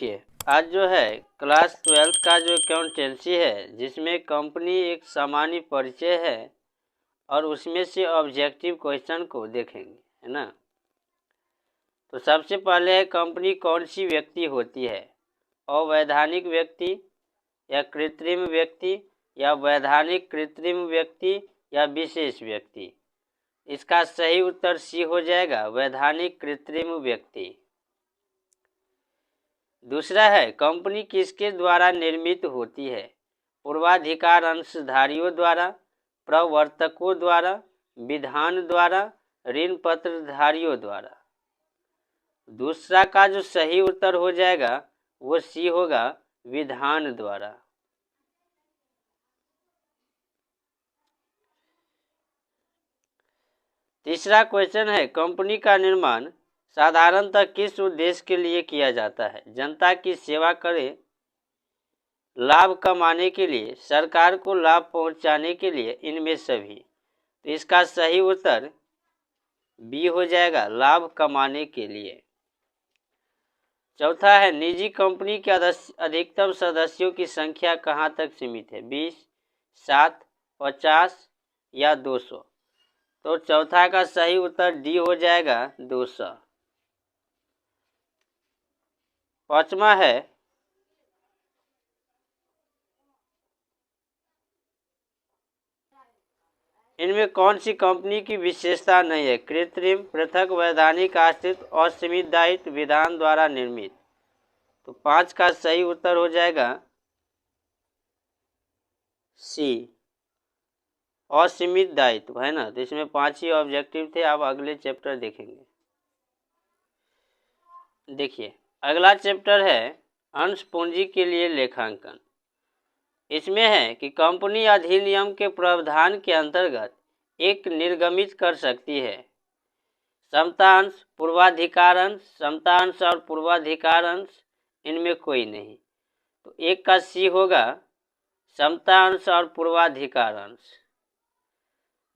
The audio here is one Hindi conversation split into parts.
देखिए, आज जो है क्लास 12th का जो अकाउंटेंसी है, जिसमें कंपनी एक सामान्य परिचय है और उसमें से ऑब्जेक्टिव क्वेश्चन को देखेंगे, है ना। तो सबसे पहले है कंपनी कौन सी व्यक्ति होती है, अवैधानिक व्यक्ति या कृत्रिम व्यक्ति या वैधानिक कृत्रिम व्यक्ति या विशेष व्यक्ति। इसका सही उत्तर सी हो जाएगा, वैधानिक कृत्रिम व्यक्ति। दूसरा है कंपनी किसके द्वारा निर्मित होती है, पूर्वाधिकार अंशधारियों द्वारा, प्रवर्तकों द्वारा, विधान द्वारा, ऋण पत्रधारियों द्वारा। दूसरा का जो सही उत्तर हो जाएगा वो सी होगा, विधान द्वारा। तीसरा क्वेश्चन है कंपनी का निर्माण साधारणतः किस उद्देश्य के लिए किया जाता है, जनता की सेवा करे, लाभ कमाने के लिए, सरकार को लाभ पहुंचाने के लिए, इनमें सभी। तो इसका सही उत्तर बी हो जाएगा, लाभ कमाने के लिए। चौथा है निजी कंपनी के अधिकतम सदस्यों की संख्या कहां तक सीमित है, 20, 7, 50 या 200। तो चौथा का सही उत्तर डी हो जाएगा, 200। पांचवा है इनमें कौन सी कंपनी की विशेषता नहीं है, कृत्रिम, पृथक, वैधानिक, आश्रित, असीमित दायित्व, विधान द्वारा निर्मित। तो 5 का सही उत्तर हो जाएगा सी, असीमित दायित्व, है ना। तो इसमें 5 ही ऑब्जेक्टिव थे। अब अगले चैप्टर देखेंगे। देखिए, अगला चैप्टर है अंश पूंजी के लिए लेखांकन। इसमें है कि कंपनी अधिनियम के प्रावधान के अंतर्गत एक निर्गमित कर सकती है समतांश, पूर्वाधिकारांश, समतांश और पूर्वाधिकारांश, इनमें कोई नहीं। तो एक का सी होगा, समतांश और पूर्वाधिकारांश।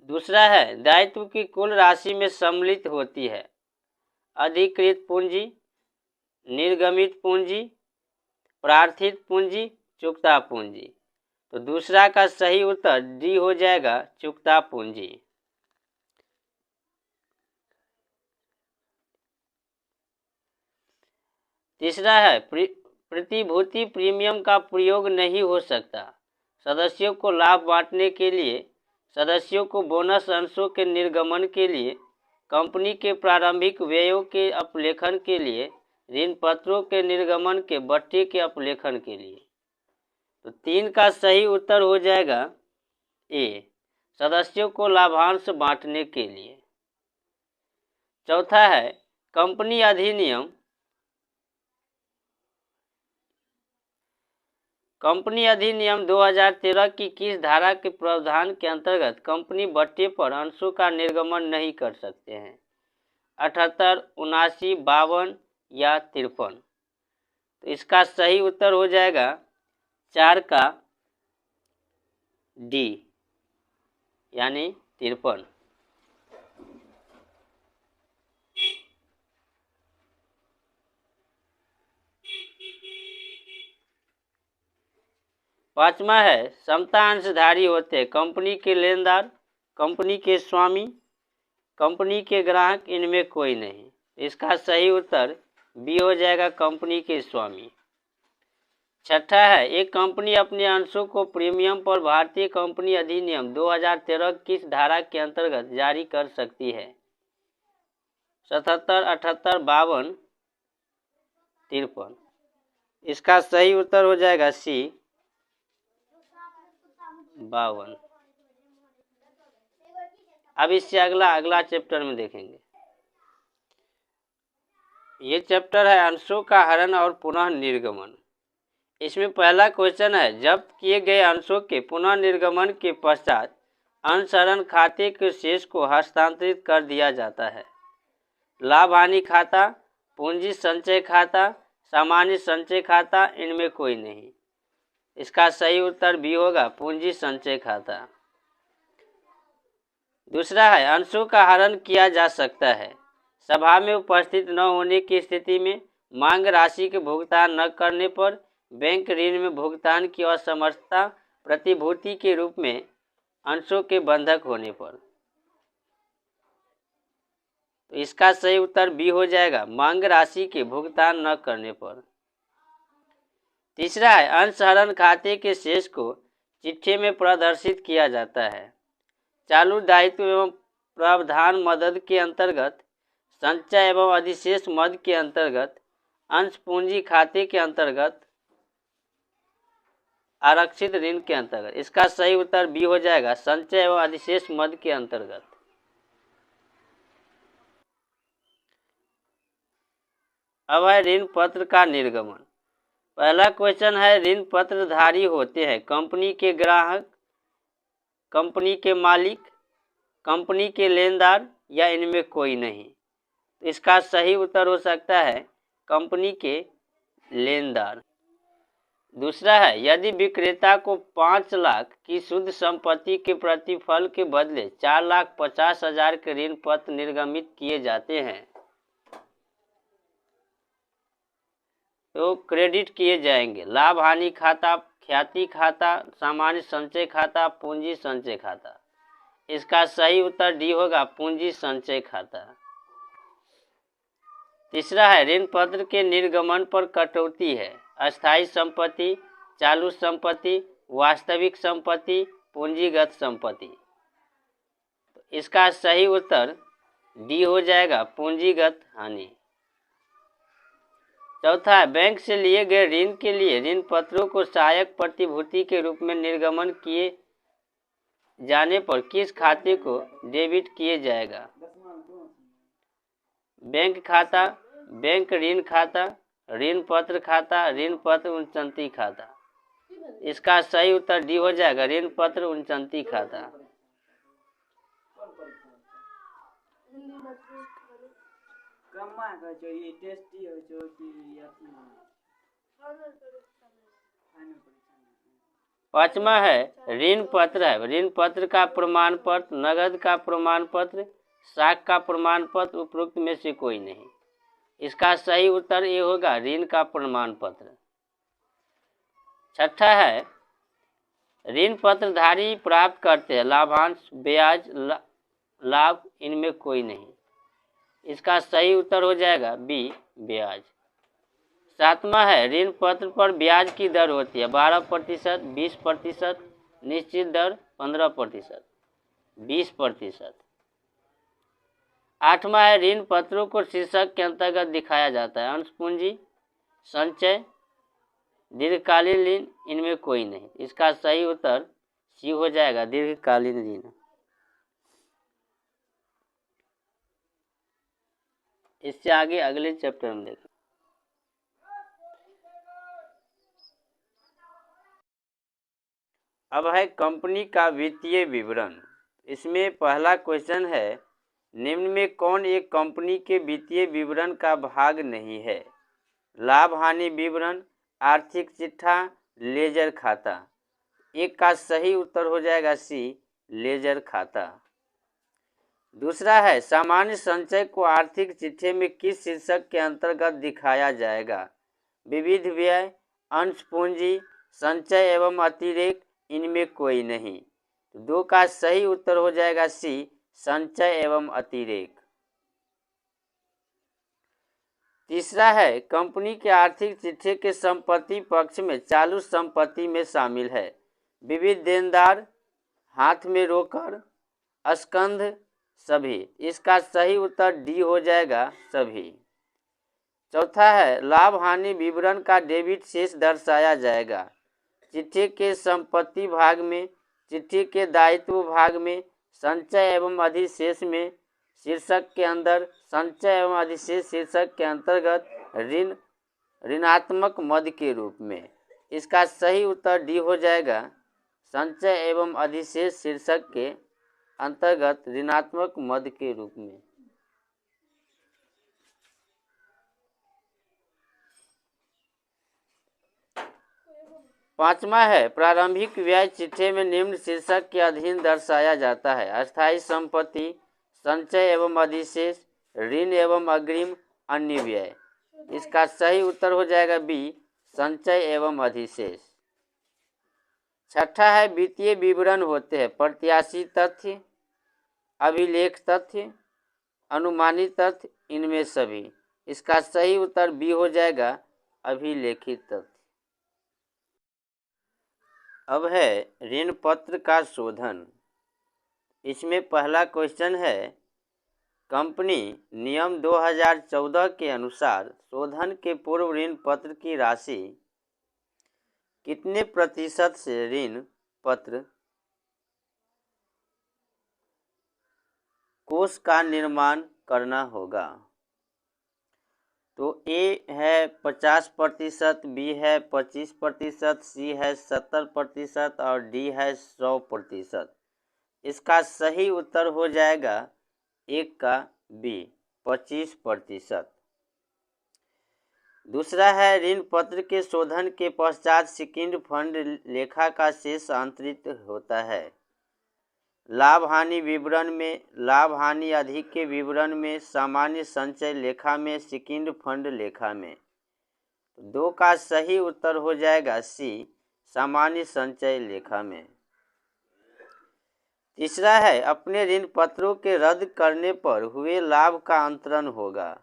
दूसरा है दायित्व की कुल राशि में सम्मिलित होती है अधिकृत पूंजी, निर्गमित पूंजी, प्रार्थित पूंजी, चुकता पूंजी। तो दूसरा का सही उत्तर डी हो जाएगा, चुकता पूंजी। तीसरा है प्रतिभूति प्रीमियम का प्रयोग नहीं हो सकता सदस्यों को लाभ बांटने के लिए, सदस्यों को बोनस अंशों के निर्गमन के लिए, कंपनी के प्रारंभिक व्ययों के अपलेखन के लिए, ऋण पत्रों के निर्गमन के बट्टे के अपलेखन के लिए। तो 3 का सही उत्तर हो जाएगा ए, सदस्यों को लाभांश बांटने के लिए। चौथा है कंपनी अधिनियम 2013 की किस धारा के प्रावधान के अंतर्गत कंपनी बट्टे पर अंशों का निर्गमन नहीं कर सकते हैं, 78, 79, 52 या 53। तो इसका सही उत्तर हो जाएगा 4 का डी, यानी 53। पांचवा है समता अंशधारी होते कंपनी के लेनदार, कंपनी के स्वामी, कंपनी के ग्राहक, इनमें कोई नहीं। इसका सही उत्तर बी हो जाएगा, कंपनी के स्वामी। छठा है एक कंपनी अपने अंशों को प्रीमियम पर भारतीय कंपनी अधिनियम 2013 किस धारा के अंतर्गत जारी कर सकती है, 77, 78, 52, 53। इसका सही उत्तर हो जाएगा सी, 52। अब इससे अगला चैप्टर में देखेंगे। ये चैप्टर है अंशों का हरण और पुनः निर्गमन। इसमें पहला क्वेश्चन है जब्त किए गए अंशों के पुनः निर्गमन के पश्चात अंशहरण खाते के शेष को हस्तांतरित कर दिया जाता है, लाभ हानि खाता, पूंजी संचय खाता, सामान्य संचय खाता, इनमें कोई नहीं। इसका सही उत्तर बी होगा, पूंजी संचय खाता। दूसरा है अंशों का हरण किया जा सकता है सभा में उपस्थित न होने की स्थिति में, मांग राशि के भुगतान न करने पर, बैंक ऋण में भुगतान की असमर्थता, प्रतिभूति के रूप में अंशों के बंधक होने पर। तो इसका सही उत्तर बी हो जाएगा, मांग राशि के भुगतान न करने पर। तीसरा है, अंशहरण खाते के शेष को चिट्ठी में प्रदर्शित किया जाता है। चालू दायित्व एवं प्रावधान मदद के अंतर्गत, संचय एवं अधिशेष मद के अंतर्गत, अंश पूंजी खाते के अंतर्गत, आरक्षित ऋण के अंतर्गत। इसका सही उत्तर बी हो जाएगा, संचय एवं अधिशेष मद के अंतर्गत। अब है ऋण पत्र का निर्गमन। पहला क्वेश्चन है, ऋण पत्रधारी होते हैं कंपनी के ग्राहक, कंपनी के मालिक, कंपनी के लेनदार या इनमें कोई नहीं। तो इसका सही उत्तर हो सकता है कंपनी के लेनदार। दूसरा है, यदि विक्रेता को 5 लाख की शुद्ध संपत्ति के प्रतिफल के बदले 4,50,000 के ऋण पत्र निर्गमित किए जाते हैं तो क्रेडिट किए जाएंगे लाभ हानि खाता, ख्याति खाता, सामान्य संचय खाता, पूंजी संचय खाता। इसका सही उत्तर डी होगा, पूंजी संचय खाता। तीसरा है, ऋण पत्र के निर्गमन पर कटौती है अस्थायी संपत्ति, चालू संपत्ति, वास्तविक संपत्ति, पूंजीगत संपत्ति। इसका सही उत्तर डी हो जाएगा, पूंजीगत हानि। चौथा है, बैंक से लिए गए ऋण के लिए ऋण पत्रों को सहायक प्रतिभूति के रूप में निर्गमन किए जाने पर किस खाते को डेबिट किए जाएगा? बैंक खाता, बैंक ऋण खाता, ऋण पत्र खाता, ऋण पत्र उन्नति खाता। इसका सही उत्तर डी हो जाएगा, ऋण पत्र उन्नति खाता। पांचवा है, ऋण पत्र है, ऋण पत्र का प्रमाण पत्र, नगद का प्रमाण पत्र, साख का प्रमाण पत्र, उपरोक्त में से कोई नहीं। इसका सही उत्तर ये होगा, ऋण का प्रमाण पत्र। छठा है, ऋण पत्रधारी प्राप्त करते हैं लाभांश, ब्याज, लाभ, इनमें कोई नहीं। इसका सही उत्तर हो जाएगा बी, ब्याज। सातवां है, ऋण पत्र पर ब्याज की दर होती है 12%, 20%, निश्चित दर 15%, 20%। आठवां है, ऋण पत्रों को शीर्षक के अंतर्गत दिखाया जाता है अंश पूंजी, संचय, दीर्घकालीन ऋण, इनमें कोई नहीं। इसका सही उत्तर सी हो जाएगा, दीर्घकालीन ऋण। इससे आगे अगले चैप्टर में देखें। अब है कंपनी का वित्तीय विवरण। इसमें पहला क्वेश्चन है, निम्न में कौन एक कंपनी के वित्तीय विवरण का भाग नहीं है? लाभ हानि विवरण, आर्थिक चिट्ठा, लेजर खाता। एक का सही उत्तर हो जाएगा सी, लेजर खाता। दूसरा है, सामान्य संचय को आर्थिक चिट्ठे में किस शीर्षक के अंतर्गत दिखाया जाएगा? विविध व्यय, अंश पूंजी, संचय एवं अतिरेक, इनमें कोई नहीं। तो 2 का सही उत्तर हो जाएगा सी, संचय एवं अतिरेक। तीसरा है, कंपनी के आर्थिक चिट्ठे के संपत्ति पक्ष में चालू संपत्ति में शामिल है विविध देनदार, हाथ में रोकड़, स्कंध, सभी। इसका सही उत्तर डी हो जाएगा, सभी। चौथा है, लाभ हानि विवरण का डेबिट शेष दर्शाया जाएगा चिट्ठी के संपत्ति भाग में, चिट्ठी के दायित्व भाग में, संचय एवं अधिशेष में, शीर्षक के अंदर, संचय एवं अधिशेष शीर्षक के अंतर्गत, ऋण, ऋणात्मक मद के रूप में। इसका सही उत्तर डी हो जाएगा, संचय एवं अधिशेष शीर्षक के अंतर्गत ऋणात्मक मद के रूप में। पांचवा है, प्रारंभिक व्यय चिट्ठे में निम्न शीर्षक के अधीन दर्शाया जाता है अस्थायी संपत्ति, संचय एवं अधिशेष, ऋण एवं अग्रिम, अन्य व्यय। इसका सही उत्तर हो जाएगा बी, संचय एवं अधिशेष। छठा है वित्तीय विवरण होते हैं प्रत्याशित तथ्य, अभिलेख तथ्य, अनुमानित तथ्य, इनमें सभी। इसका सही उत्तर बी हो जाएगा अभिलेखित तथ्य। अब है ऋण पत्र का शोधन। इसमें पहला क्वेश्चन है कंपनी नियम 2014 के अनुसार शोधन के पूर्व ऋण पत्र की राशि कितने प्रतिशत से ऋण पत्र कोष का निर्माण करना होगा। तो ए है 50%, बी है 25%, सी है 70% और डी है 100%। इसका सही उत्तर हो जाएगा एक का बी, 25%। दूसरा है ऋण पत्र के शोधन के पश्चात सेकंड फंड लेखा का शेष अंतरित होता है। लाभ हानि विवरण में, लाभ हानि अधिक के विवरण में, सामान्य संचय लेखा में, सेकंड फंड लेखा में। दो का सही उत्तर हो जाएगा सी, सामान्य संचय लेखा में। तीसरा है अपने ऋण पत्रों के रद्द करने पर हुए लाभ का अंतरण होगा।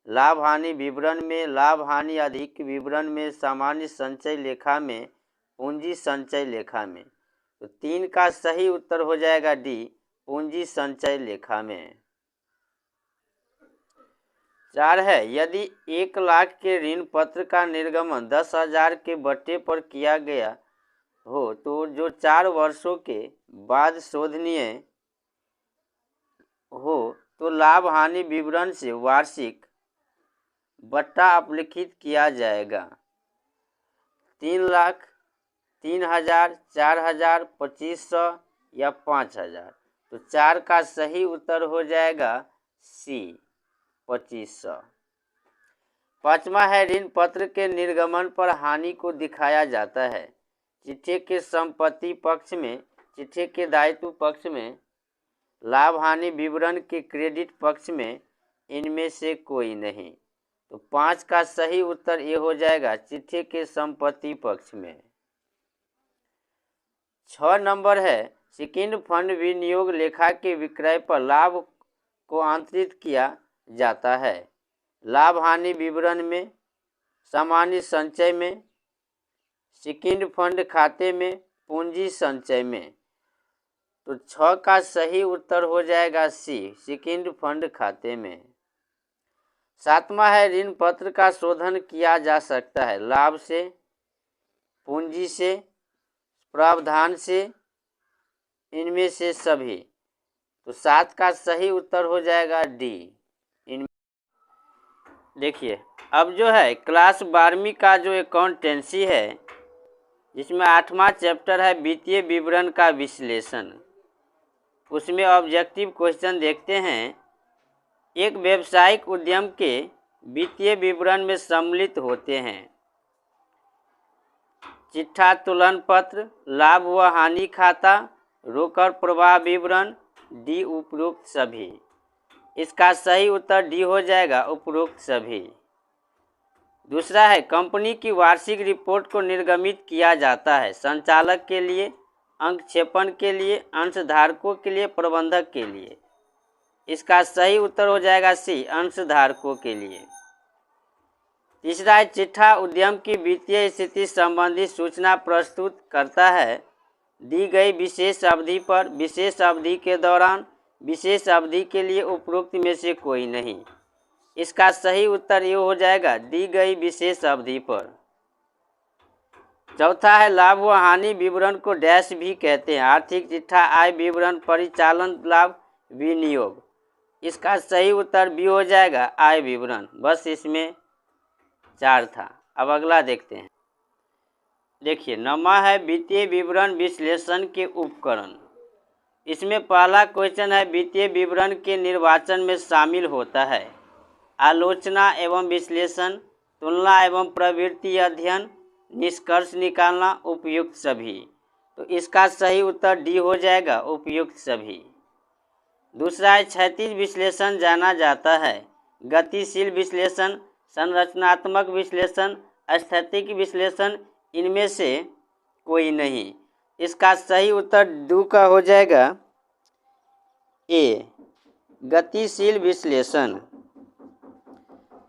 लाभ हानि विवरण में, लाभ हानि अधिक विवरण में, सामान्य संचय लेखा में, पूंजी संचय लेखा में। तो 3 का सही उत्तर हो जाएगा डी, पूंजी संचय लेखा में। 4 है यदि 1 लाख के ऋण पत्र का निर्गमन 10,000 के बट्टे पर किया गया हो तो जो 4 वर्षों के बाद शोधनीय हो तो लाभ हानि विवरण से वार्षिक बट्टा अपलिखित किया जाएगा। 3 लाख, 3,000, 4,000, 2,500 या 5,000। तो 4 का सही उत्तर हो जाएगा सी, 2,500। पांचवा है ऋण पत्र के निर्गमन पर हानि को दिखाया जाता है। चिट्ठे के संपत्ति पक्ष में, चिट्ठे के दायित्व पक्ष में, लाभ हानि विवरण के क्रेडिट पक्ष में, इनमें से कोई नहीं। तो 5 का सही उत्तर ये हो जाएगा चिट्ठे के संपत्ति पक्ष में। 6 नंबर है सेकंड फंड विनियोग लेखा के विक्रय पर लाभ को अंतरित किया जाता है। लाभ हानि विवरण में, सामान्य संचय में, सेकंड फंड खाते में, पूंजी संचय में। तो 6 का सही उत्तर हो जाएगा सी, सेकंड फंड खाते में। 7वां है ऋण पत्र का शोधन किया जा सकता है लाभ से, पूंजी से, प्रावधान से, इनमें से सभी। तो 7 का सही उत्तर हो जाएगा डी। देखिए अब जो है क्लास 12वीं का जो अकाउंटेंसी है जिसमें 8वां चैप्टर है वित्तीय विवरण का विश्लेषण, उसमें ऑब्जेक्टिव क्वेश्चन देखते हैं। एक व्यावसायिक उद्यम के वित्तीय विवरण में सम्मिलित होते हैं चिट्ठा तुलन पत्र, लाभ व हानि खाता, रोकड़ प्रवाह विवरण, डी उपरोक्त सभी। इसका सही उत्तर डी हो जाएगा उपरोक्त सभी। दूसरा है कंपनी की वार्षिक रिपोर्ट को निर्गमित किया जाता है संचालक के लिए, अंकक्षेपण के लिए, अंशधारकों के लिए, प्रबंधक के लिए। इसका सही उत्तर हो जाएगा सी, अंशधारकों के लिए। तीसरा है चिट्ठा उद्यम की वित्तीय स्थिति संबंधी सूचना प्रस्तुत करता है दी गई विशेष अवधि पर, विशेष अवधि के दौरान, विशेष अवधि के लिए उपरोक्त में से कोई नहीं। इसका सही उत्तर ये हो जाएगा दी गई विशेष अवधि पर। चौथा है लाभ व हानि विवरण को डैश भी कहते हैं आर्थिक चिट्ठा, आय विवरण, परिचालन लाभ, विनियोग। इसका सही उत्तर बी हो जाएगा आय विवरण। बस इसमें 4 था। अब अगला देखते हैं। देखिए 9वां है वित्तीय विवरण विश्लेषण के उपकरण। इसमें पहला क्वेश्चन है वित्तीय विवरण के निर्वाचन में शामिल होता है आलोचना एवं विश्लेषण, तुलना एवं प्रवृत्ति अध्ययन, निष्कर्ष निकालना, उपयुक्त सभी। तो इसका सही उत्तर डी हो जाएगा उपयुक्त सभी। दूसरा है क्षैतिज विश्लेषण जाना जाता है गतिशील विश्लेषण, संरचनात्मक विश्लेषण, स्थैतिक विश्लेषण, इनमें से कोई नहीं। इसका सही उत्तर दो का हो जाएगा ए, गतिशील विश्लेषण।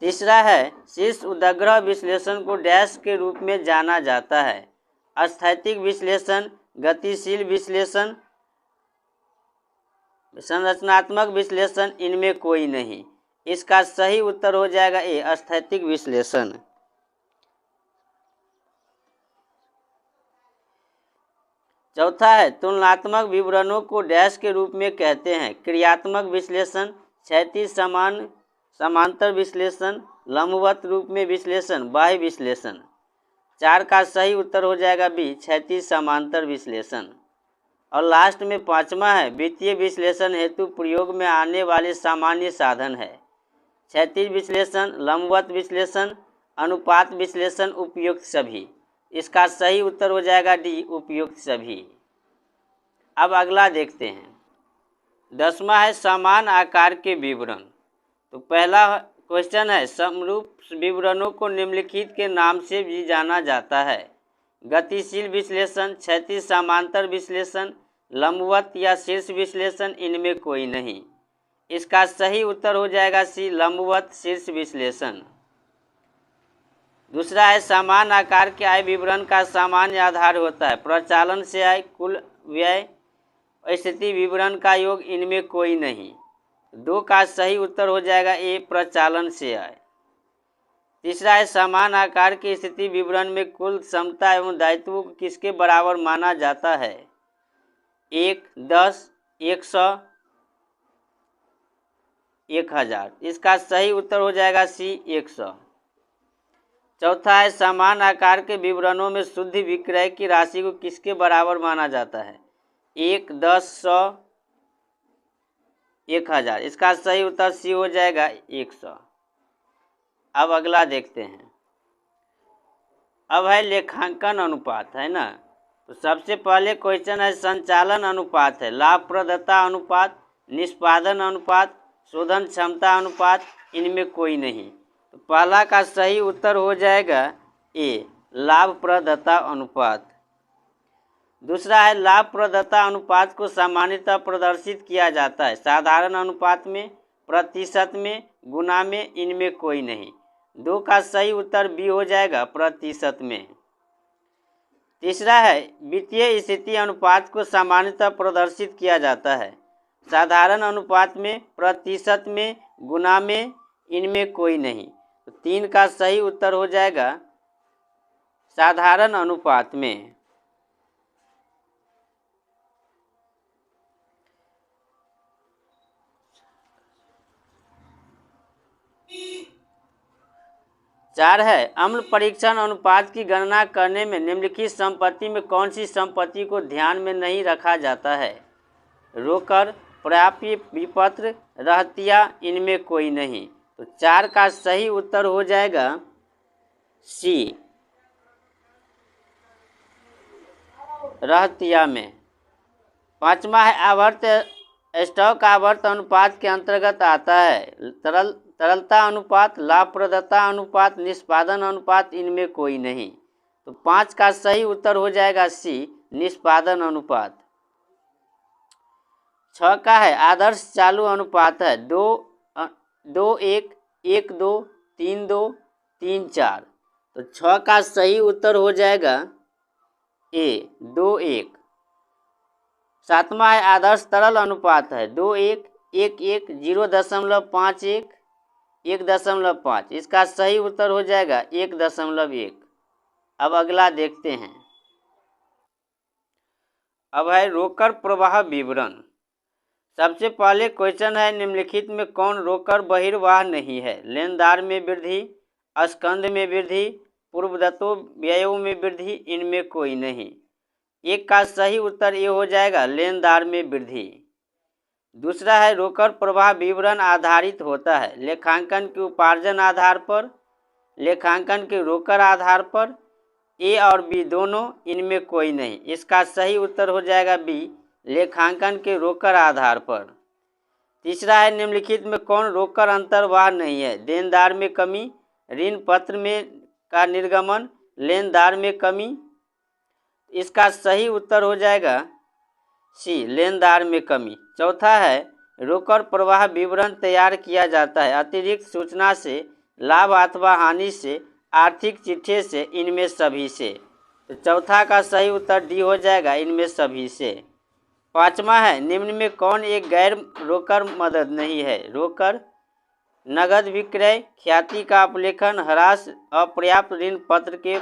तीसरा है शीर्ष उदग्रह विश्लेषण को डैश के रूप में जाना जाता है। स्थैतिक विश्लेषण, गतिशील विश्लेषण, संरचनात्मक विश्लेषण, इनमें कोई नहीं। इसका सही उत्तर हो जाएगा ए, स्थैतिक विश्लेषण। चौथा है तुलनात्मक विवरणों को डैश के रूप में कहते हैं। क्रियात्मक विश्लेषण, क्षैतिज समांतर विश्लेषण, लंबवत रूप में विश्लेषण, बाह्य विश्लेषण। 4 का सही उत्तर हो जाएगा बी, क्षैतिज समांतर विश्लेषण। और लास्ट में 5वां है वित्तीय विश्लेषण हेतु प्रयोग में आने वाले सामान्य साधन है। क्षैतिज विश्लेषण, लंबवत विश्लेषण, अनुपात विश्लेषण, उपयुक्त सभी। इसका सही उत्तर हो जाएगा डी, उपयुक्त सभी। अब अगला देखते हैं। 10वां है समान आकार के विवरण। तो पहला क्वेश्चन है समरूप विवरणों को निम्नलिखित के नाम से भी जाना जाता है। गतिशील विश्लेषण, क्षैतिज समांतर विश्लेषण, लंबवत या शीर्ष विश्लेषण, इनमें कोई नहीं। इसका सही उत्तर हो जाएगा सी, लंबवत शीर्ष विश्लेषण। दूसरा है समान आकार के आय विवरण का सामान्य आधार होता है प्रचालन से आय, कुल व्यय, स्थिति विवरण का योग, इनमें कोई नहीं। 2 का सही उत्तर हो जाएगा ए, प्रचालन से आय। तीसरा है समान आकार की स्थिति विवरण में कुल क्षमता एवं दायित्वों को किसके बराबर माना जाता है? 1, 10, 100, 1000। इसका सही उत्तर हो जाएगा सी, 100। चौथा है समान आकार के विवरणों में शुद्ध विक्रय की राशि को किसके बराबर माना जाता है? 1, 10, 100, 1000। इसका सही उत्तर सी हो जाएगा 100। अब अगला देखते हैं। अब है लेखांकन अनुपात, है ना। तो सबसे पहले क्वेश्चन है संचालन अनुपात है, लाभप्रदता अनुपात, निष्पादन अनुपात, शोधन क्षमता अनुपात, इनमें कोई नहीं। तो पहला का सही उत्तर हो जाएगा ए, लाभप्रदता अनुपात। दूसरा है लाभप्रदता अनुपात को सामान्यतः प्रदर्शित किया जाता है साधारण अनुपात में, प्रतिशत में, गुना में, इनमें कोई नहीं। 2 का सही उत्तर बी हो जाएगा, प्रतिशत में। तीसरा है वित्तीय स्थिति अनुपात को सामान्यतः प्रदर्शित किया जाता है साधारण अनुपात में, प्रतिशत में, गुना में, इनमें कोई नहीं। तो 3 का सही उत्तर हो जाएगा साधारण अनुपात में। चार है अम्ल परीक्षण अनुपात की गणना करने में निम्नलिखित संपत्ति में कौन सी संपत्ति को ध्यान में नहीं रखा जाता है? रोकड़, प्राप्य विपत्र, रहतिया, इनमें कोई नहीं। तो 4 का सही उत्तर हो जाएगा सी, रहतिया में। 5वां है आवर्त स्टॉक आवर्त अनुपात के अंतर्गत आता है तरलता अनुपात, लाभप्रदता अनुपात, निष्पादन अनुपात, इनमें कोई नहीं। तो 5 का सही उत्तर हो जाएगा सी, निष्पादन अनुपात। 6 का है आदर्श चालू अनुपात है 2, 1, 1, 2, 3, 2, 3, 4। तो 6 का सही उत्तर हो जाएगा ए, 2, 1। 7वां है आदर्श तरल अनुपात है 2, 1, 1, 1, 0.51, 1.5। इसका सही उत्तर हो जाएगा 1.1। अब अगला देखते हैं। अब है रोकड़ प्रवाह विवरण। सबसे पहले क्वेश्चन है निम्नलिखित में कौन रोकड़ बहिर्वाह नहीं है? लेनदार में वृद्धि, स्कंध में वृद्धि, पूर्वदत्तों व्ययों में वृद्धि, इनमें कोई नहीं। 1 का सही उत्तर ये हो जाएगा लेनदार में वृद्धि। दूसरा है रोकड़ प्रवाह विवरण आधारित होता है लेखांकन के उपार्जन आधार पर, लेखांकन के रोकड़ आधार पर, ए और बी दोनों, इनमें कोई नहीं। इसका सही उत्तर हो जाएगा बी, लेखांकन के रोकड़ आधार पर। तीसरा है निम्नलिखित में कौन रोकड़ अंतर्वाह नहीं है? देनदार में कमी, ऋण पत्र में का निर्गमन, लेनदार में कमी। इसका सही उत्तर हो जाएगा सी, लेनदार में कमी। चौथा है रोकड़ प्रवाह विवरण तैयार किया जाता है अतिरिक्त सूचना से, लाभ अथवा हानि से, आर्थिक चिट्ठे से, इनमें सभी से। तो चौथा का सही उत्तर डी हो जाएगा, इनमें सभी से। पांचवा है निम्न में कौन एक गैर रोकड़ मदद नहीं है? रोकड़, नगद विक्रय, ख्याति का अपलेखन, ह्रास, अपर्याप्त ऋण पत्र के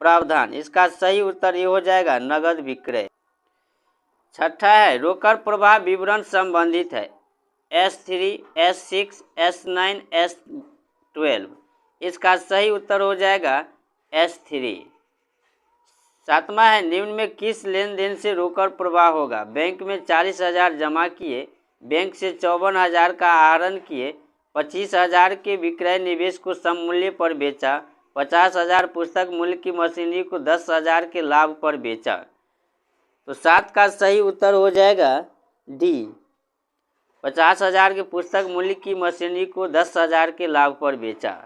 प्रावधान। इसका सही उत्तर ये हो जाएगा, नगद विक्रय। छठा है रोकड़ प्रवाह विवरण संबंधित है S3, S6, S9, S12। इसका सही उत्तर हो जाएगा S3। सातवां है निम्न में किस लेन देन से रोकड़ प्रवाह होगा? बैंक में 40,000 जमा किए, बैंक से 54,000 का आहरण किए, 25,000 के विक्रय निवेश को सम मूल्य पर बेचा, 50,000 पुस्तक मूल्य की मशीनरी को 10,000 के लाभ पर बेचा। तो 7 का सही उत्तर हो जाएगा डी, 50,000 के पुस्तक मूल्य की मशीनरी को 10,000 के लाभ पर बेचा।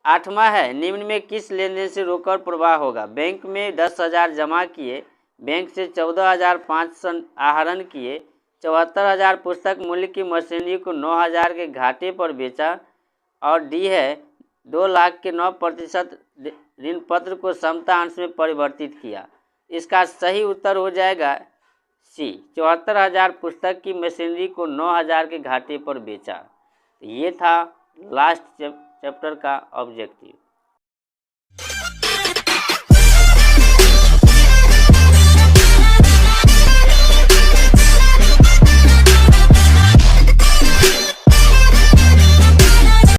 आठवां है निम्न में किस लेन देन से रोकड़ प्रवाह होगा? बैंक में 10,000 जमा किए, बैंक से 14,500 आहरण किए, 74,000 पुस्तक मूल्य की मशीनरी को 9,000 के घाटे पर बेचा। और डी है 2 लाख के 9% ऋण पत्र को समता अंश में परिवर्तित किया। इसका सही उत्तर हो जाएगा सी, 74,000 पुस्तक की मशीनरी को 9,000 के घाटे पर बेचा। तो ये था लास्ट चैप्टर का ऑब्जेक्टिव।